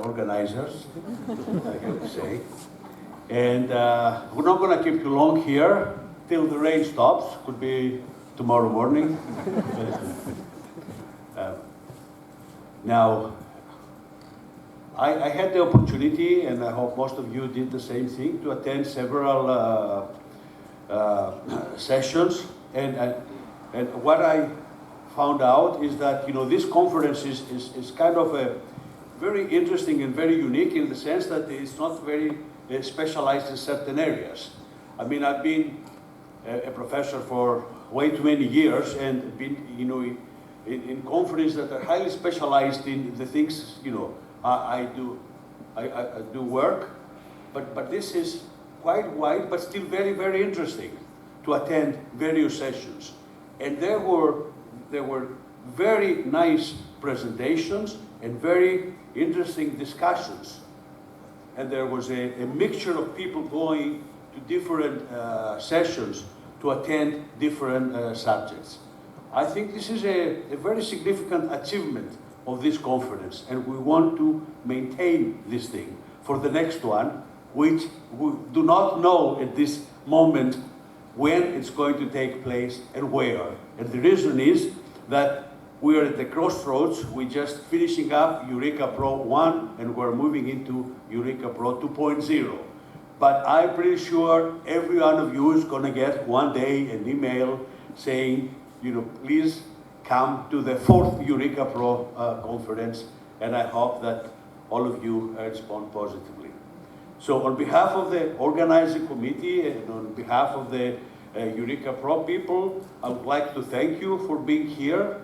organizers, I have to say. And we're not going to keep you long here till the rain stops. Could be tomorrow morning. Now, I had the opportunity, and I hope most of you did the same thing, to attend several sessions. And what I found out is that, you know, this conference is kind of a very interesting and very unique in the sense that it's not very specialized in certain areas. I mean, I've been a professor for way too many years and been, you know, in conferences that are highly specialized in the things, you know, I do work, but this is quite wide, but still very, very interesting to attend various sessions. And there were very nice presentations and very interesting discussions. And there was a mixture of people going to different sessions to attend different subjects. I think this is a very significant achievement of this conference, and we want to maintain this thing for the next one, which we do not know at this moment when it's going to take place and where. And the reason is that we are at the crossroads. We're just finishing up EURECA-PRO 1 and we're moving into EURECA-PRO 2.0. But I'm pretty sure every one of you is going to get one day an email saying, you know, please come to the 4th EURECA-PRO conference, and I hope that all of you respond positively. So on behalf of the organizing committee and on behalf of the EURECA-PRO people, I would like to thank you for being here.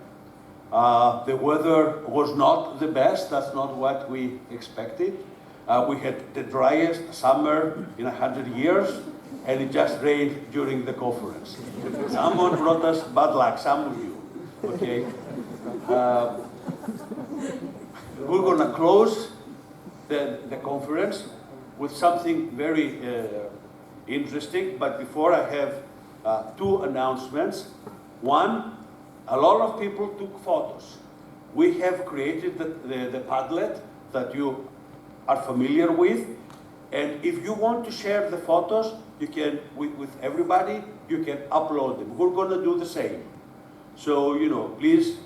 The weather was not the best. That's not what we expected. We had the driest summer in 100 years, and it just rained during the conference. Someone brought us bad luck, some of you, okay? We're gonna close the conference with something very interesting, but before I have two announcements. One, a lot of people took photos. We have created the Padlet that you are familiar with, and if you want to share the photos, you can, with everybody, you can upload them. We're gonna do the same. So, you know, please,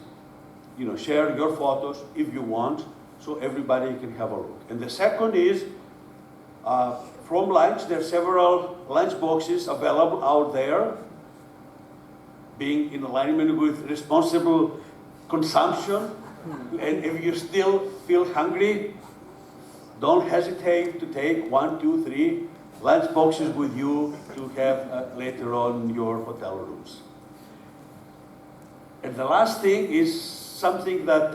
you know, share your photos if you want, so everybody can have a look. And the second is, from lunch, there are several lunch boxes available out there, being in alignment with responsible consumption. And if you still feel hungry, don't hesitate to take 1, 2, 3 lunch boxes with you to have later on in your hotel rooms. And the last thing is something that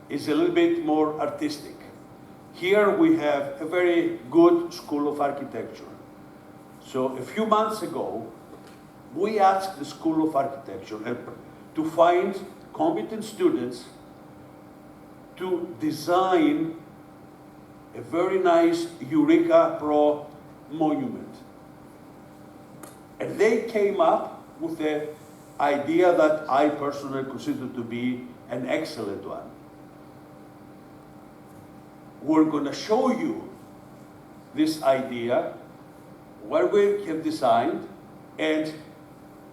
is a little bit more artistic. Here we have a very good School of Architecture. So a few months ago, we asked the School of Architecture to find competent students to design a very nice EURECA-PRO monument. And they came up with the idea that I personally consider to be an excellent one. We're going to show you this idea, what we have designed, and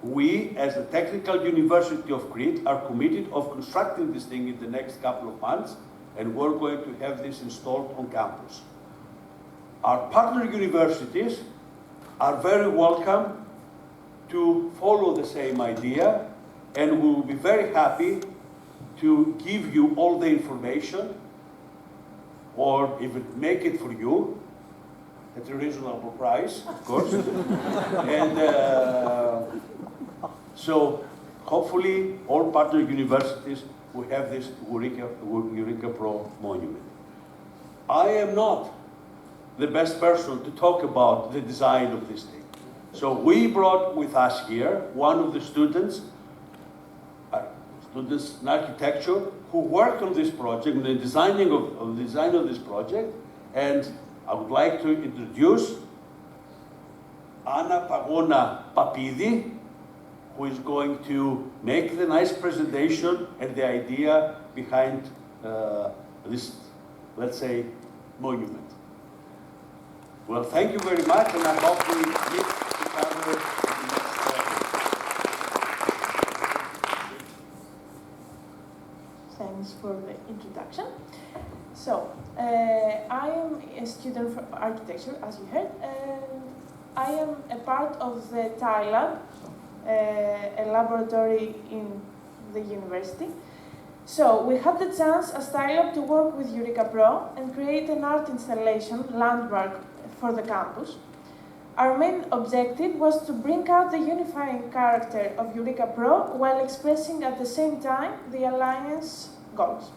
we, as the Technical University of Crete, are committed of constructing this thing in the next couple of months, and we're going to have this installed on campus. Our partner universities are very welcome to follow the same idea, and we will be very happy to give you all the information, or even make it for you at a reasonable price, of course. And so hopefully all partner universities will have this EURECA-PRO monument. I am not the best person to talk about the design of this thing. So we brought with us here one of the students in architecture who worked on this project, on the design of this project, and I would like to introduce Anna-Pagona Papidi, who is going to make the nice presentation and the idea behind this let's say, monument. Well, thank you very much, and I hope we meet each other in the next Thanks for the introduction. So, I am a student for architecture, as you heard, and I am a part of the TIE Lab, a laboratory in the university. So, we had the chance as TIE Lab to work with EURECA-PRO and create an art installation landmark for the campus. Our main objective was to bring out the unifying character of EURECA-PRO while expressing at the same time the Alliance goals.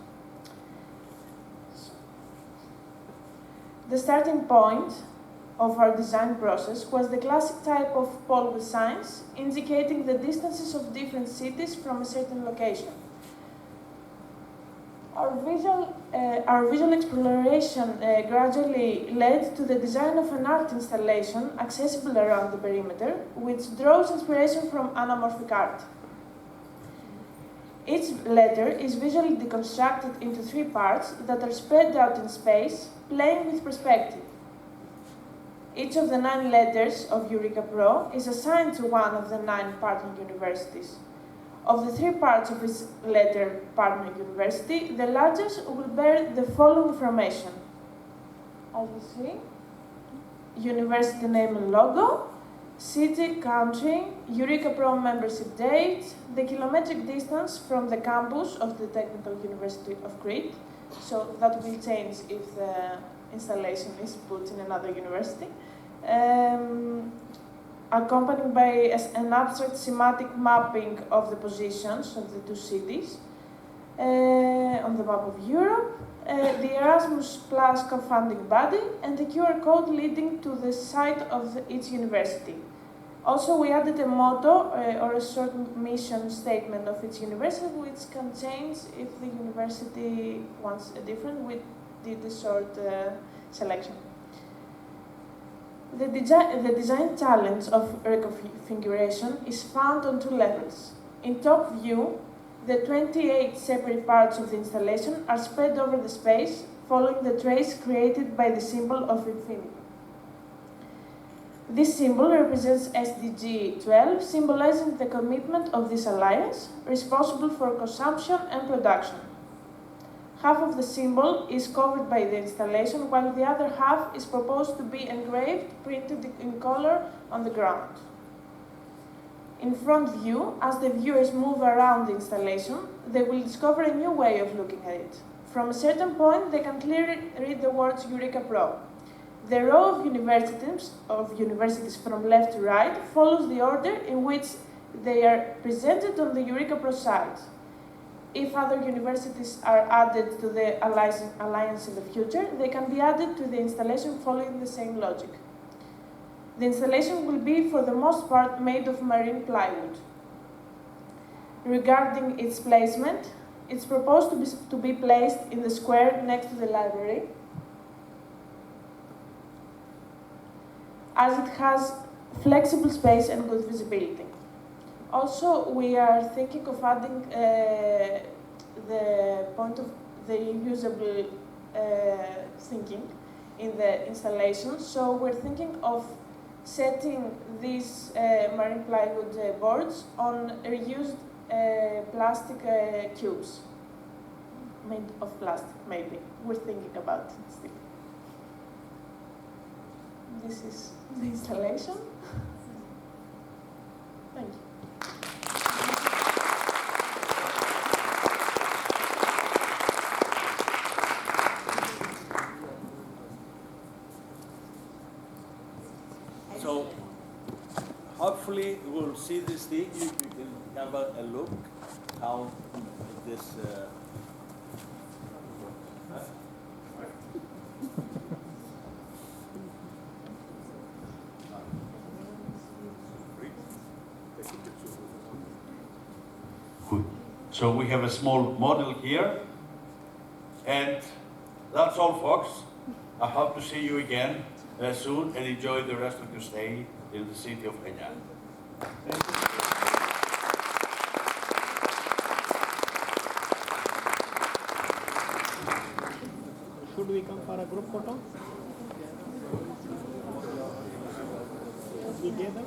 The starting point of our design process was the classic type of pole with signs, indicating the distances of different cities from a certain location. Our visual exploration gradually led to the design of an art installation accessible around the perimeter, which draws inspiration from anamorphic art. Each letter is visually deconstructed into 3 parts that are spread out in space, playing with perspective. Each of the 9 letters of EURECA-PRO is assigned to one of the 9 partner universities. Of the 3 parts of its letter partner university, the largest will bear the following information. As you see, university name and logo, city, country, EURECA-PRO membership date, the kilometric distance from the campus of the Technical University of Crete, so that will change if the installation is put in another university, accompanied by an abstract schematic mapping of the positions of the 2 cities on the map of Europe, the Erasmus Plus co-funding body, and the QR code leading to the site of each university. Also, we added a motto or a short mission statement of each university, which can change if the university wants a different. We did a short selection. The design challenge of reconfiguration is found on 2 levels. In top view, the 28 separate parts of the installation are spread over the space, following the trace created by the symbol of infinity. This symbol represents SDG 12, symbolizing the commitment of this alliance, responsible for consumption and production. Half of the symbol is covered by the installation, while the other half is proposed to be engraved, printed in color on the ground. In front view, as the viewers move around the installation, they will discover a new way of looking at it. From a certain point, they can clearly read the words EURECA-PRO. The row of universities from left to right follows the order in which they are presented on the EURECA-PRO site. If other universities are added to the alliance in the future, they can be added to the installation following the same logic. The installation will be, for the most part, made of marine plywood. Regarding its placement, it's proposed to be placed in the square next to the library, as it has flexible space and good visibility. Also, we are thinking of adding the point of the reusable thinking in the installation. So we're thinking of setting these marine plywood boards on reused plastic cubes, made of plastic, maybe. We're thinking about it still. This is the installation. Thank you. So, hopefully we'll see this thing. You can have a look how this. So we have a small model here, and that's all, folks. I hope to see you again soon, and enjoy the rest of your stay in the city of Chania. Thank you. Should we come for a group photo? Together?